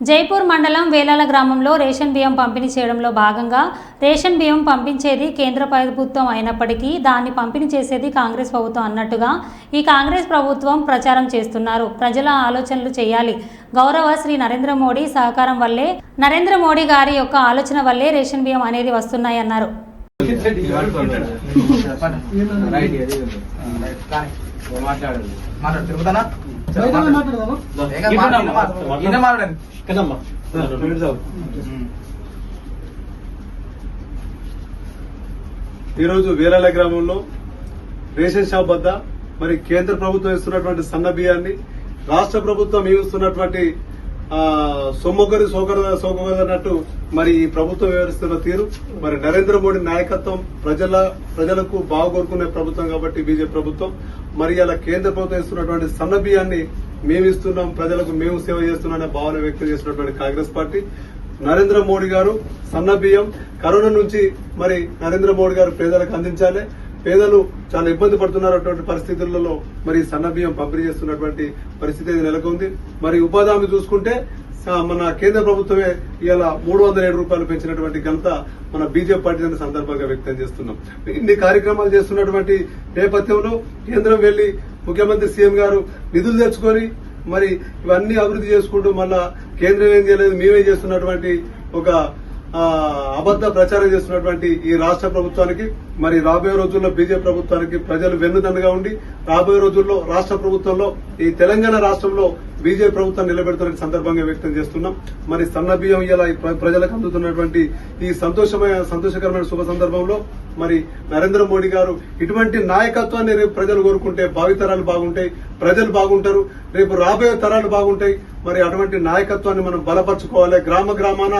జైపూర్ మండలం వేలాల గ్రామంలో రేషన్ బియ్యం పంపిణీ చేయడంలో భాగంగా రేషన్ బియ్యం పంపించేది కేంద్ర ప్రభుత్వం అయినప్పటికీ దాన్ని పంపిణీ చేసేది కాంగ్రెస్ ప్రభుత్వం అన్నట్టుగా ఈ కాంగ్రెస్ ప్రభుత్వం ప్రచారం చేస్తున్నారు. ప్రజల ఆలోచనలు చేయాలి. గౌరవ శ్రీ నరేంద్ర మోడీ సహకారం వల్లే, నరేంద్ర మోడీ గారి యొక్క ఆలోచన వల్లే రేషన్ బియ్యం అనేది వస్తున్నాయి అన్నారు. ఈరోజు వేలాల గ్రామంలో రేషన్ షాప్ వద్ద మరి కేంద్ర ప్రభుత్వం ఇస్తున్నటువంటి సన్న బియ్యాన్ని రాష్ట్ర ప్రభుత్వం ఇస్తున్నటువంటి సొమ్మొకరి సోకరన్నట్టు మరి ఈ ప్రభుత్వం వ్యవహరిస్తున్న తీరు మరి నరేంద్ర మోడీ నాయకత్వం ప్రజలకు బాగుకోరుకునే ప్రభుత్వం కాబట్టి బీజేపీ ప్రభుత్వం మరి అలా కేంద్ర ప్రభుత్వం ఇస్తున్నటువంటి సన్న బియ్యాన్ని మేము ఇస్తున్నాం, ప్రజలకు మేము సేవ చేస్తున్నామనే భావన వ్యక్తం చేసినటువంటి కాంగ్రెస్ పార్టీ నరేంద్ర మోడీ గారు సన్న బియ్యం కరోనా నుంచి మరి నరేంద్ర మోడీ గారు పేదలకు అందించాలి. పేదలు చాలా ఇబ్బంది పడుతున్నటువంటి పరిస్థితులలో మరి సన్న బియ్యం పంపిణీ చేస్తున్నటువంటి పరిస్థితి నెలకొంది. మరి ఉపాధి హామీ చూసుకుంటే మన కేంద్ర ప్రభుత్వమే ఇవాళ 307 రూపాయలు పెంచినటువంటి ఘనత మన బీజేపీ పార్టీ అనే సందర్భంగా వ్యక్తం చేస్తున్నాం. ఇన్ని కార్యక్రమాలు చేస్తున్నటువంటి నేపథ్యంలో కేంద్రం వెళ్లి ముఖ్యమంత్రి సీఎం గారు నిధులు తెచ్చుకొని మరి ఇవన్నీ అభివృద్ధి చేసుకుంటూ మళ్ళా కేంద్రం ఏం చేయలేదు మేమే చేస్తున్నటువంటి ఒక అబద్ద ప్రచారం చేస్తున్నటువంటి ఈ రాష్ట్ర ప్రభుత్వానికి మరి రాబోయే రోజుల్లో బీజేపీ ప్రభుత్వానికి ప్రజలు వెన్నుదన్నుగా ఉండి రాబోయే రోజుల్లో రాష్ట్ర ప్రభుత్వంలో ఈ తెలంగాణ రాష్ట్రంలో బీజేపీ ప్రభుత్వం నిలబెడుతున్న సందర్భంగా వ్యక్తం చేస్తున్నాం. మరి సన్న బియ్యం ఇలా ప్రజలకు అందుతున్నటువంటి ఈ సంతోషకరమైన శుభ సందర్భంలో మరి నరేంద్ర మోడీ గారు ఇటువంటి నాయకత్వాన్ని రేపు ప్రజలు కోరుకుంటే భావితరాలు బాగుంటాయి, ప్రజలు బాగుంటారు, రేపు రాబోయే తరాలు బాగుంటాయి. మరి అటువంటి నాయకత్వాన్ని మనం బలపరచుకోవాలి. గ్రామ గ్రామాన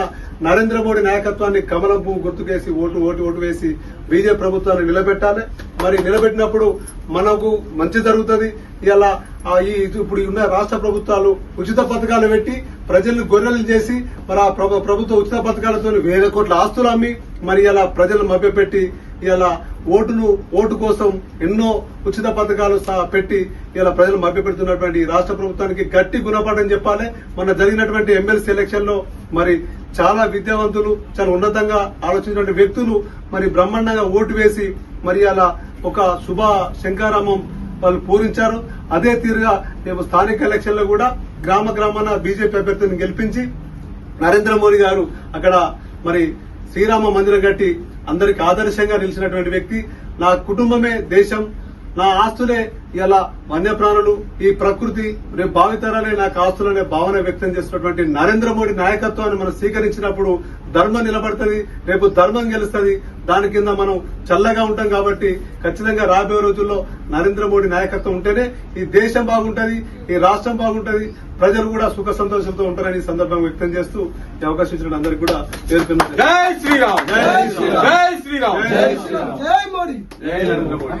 నరేంద్ర మోడీ నాయకత్వాన్ని కమలం పువ్వు గుర్తుకేసి ఓటు వేసి బీజేపీ ప్రభుత్వాన్ని నిలబెట్టాలి. మరి నిలబెట్టినప్పుడు మనకు మంచి జరుగుతుంది. ఇలా ఇప్పుడు ఉన్న రాష్ట్ర ప్రభుత్వాలు ఉచిత పథకాలు పెట్టి ప్రజలను గొర్రెలు చేసి మరి ఆ ప్రభుత్వ ఉచిత పథకాలతో వేల కోట్ల ఆస్తులు అమ్మి మరి ఇలా ప్రజలను మభ్యపెట్టి ఇలా ఓటు కోసం ఎన్నో ఉచిత పథకాలు పెట్టి ఇలా ప్రజలు మభ్యపెడుతున్నటువంటి రాష్ట్ర ప్రభుత్వానికి గట్టి గుణపాఠం చెప్పాలి. మొన్న జరిగినటువంటి ఎమ్మెల్సీ ఎలక్షన్ లో మరి చాలా విద్యావంతులు, చాలా ఉన్నతంగా ఆలోచించినటువంటి వ్యక్తులు మరి బ్రహ్మాండంగా ఓటు వేసి మరి అలా ఒక శుభ శంకారామం వాళ్ళు పూరించారు. అదే తీరుగా రేపు స్థానిక ఎలక్షన్ లో కూడా గ్రామాన బీజేపీ అభ్యర్థిని గెలిపించి నరేంద్ర మోడీ గారు అక్కడ మరి శ్రీరామ మందిరం కట్టి అందరికి ఆదర్శంగా నిలిచినటువంటి వ్యక్తి. నా కుటుంబమే దేశం, నా ఆస్తులే ఇలా వన్యప్రాణులు, ఈ ప్రకృతి, రేపు భావితరాలే నాకు ఆస్తులనే భావన వ్యక్తం చేసినటువంటి నరేంద్ర మోడీ నాయకత్వాన్ని మనం స్వీకరించినప్పుడు ధర్మం నిలబడుతుంది, రేపు ధర్మం గెలుస్తుంది. దాని కింద మనం చల్లగా ఉంటాం కాబట్టి ఖచ్చితంగా రాబోయే రోజుల్లో నరేంద్ర మోడీ నాయకత్వం ఉంటేనే ఈ దేశం బాగుంటది, ఈ రాష్ట్రం బాగుంటది, ప్రజలు కూడా సుఖ సంతోషంతో ఉంటారని సందర్భంగా వ్యక్తం చేస్తూ ఈ అవకాశం ఇచ్చిన అందరికీ కూడా పేర్కొన్నారు. జై శ్రీరామ్, జై శ్రీరామ్, జై శ్రీరామ్, జై శ్రీరామ్, జై మోడీ, జై నరేంద్ర మోడీ.